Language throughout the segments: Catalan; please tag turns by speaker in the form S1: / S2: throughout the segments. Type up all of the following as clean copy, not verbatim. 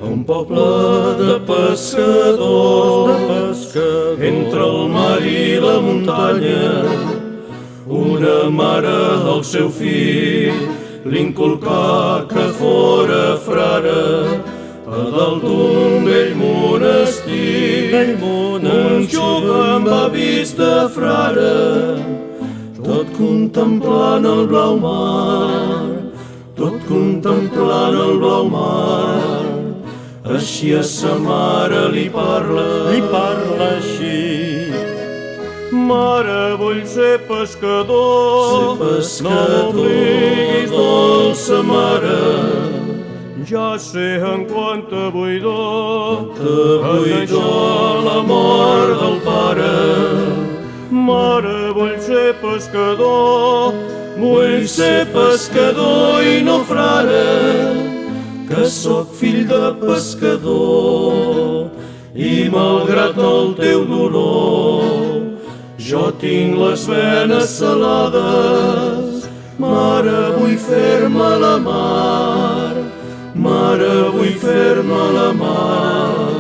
S1: Un poble de pescadors, entre el mar i la muntanya, una mare al seu fill l'inculcà que fora frare a dalt d'un vell monestir. Un jove amb hàbits de frare, tot contemplant el blau mar, tot contemplant el blau mar. Així a sa mare li parla així:
S2: Mare, vull ser pescador,
S1: no m'obliguis, dolça mare.
S2: Ja sé en quanta buidor
S1: la mort del pare.
S2: Mare, vull ser pescador,
S1: Vull ser pescador i no frare, que sóc fill de pescador, i malgrat el teu dolor, jo tinc les venes salades. Mare, vull fer-me la mar, mare, vull fer-me la mar,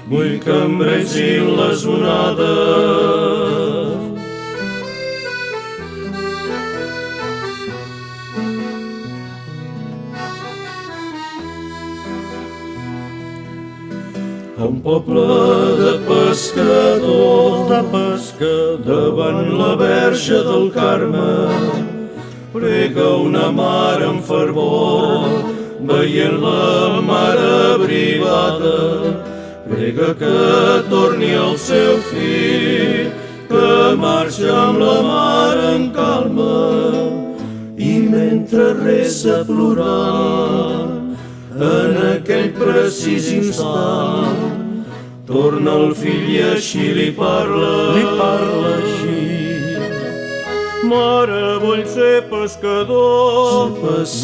S1: vull que em breixin les onades. Un poble de pescadors, davant la Verge del Carme, prega una mare amb fervor, veient la mare abrigada, prega que torni el seu fill, que marxa amb la mare en calma, i mentre resa plorant, en aquell precís instant, torna el fill i així li parla així:
S2: Mare, vull ser pescador,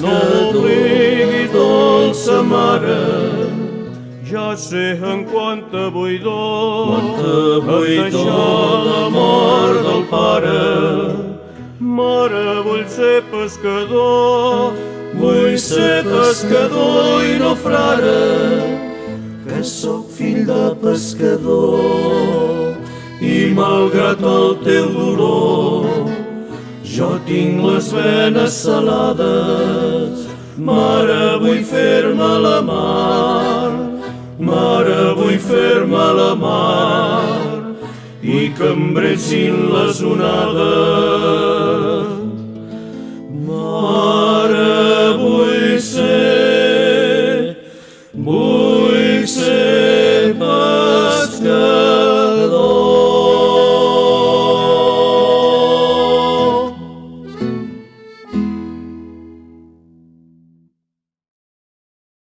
S1: no m'obliguis, dolça mare.
S2: Ja sé en quanta buidor
S1: la mort del pare.
S2: Mare, vull ser pescador,
S1: vull ser pescador i no frare, que sóc fill de pescador, i malgrat el teu dolor, jo tinc les venes salades. Mare, vull fer-me la mar, mare, vull fer-me la mar, i que em breixin les onades.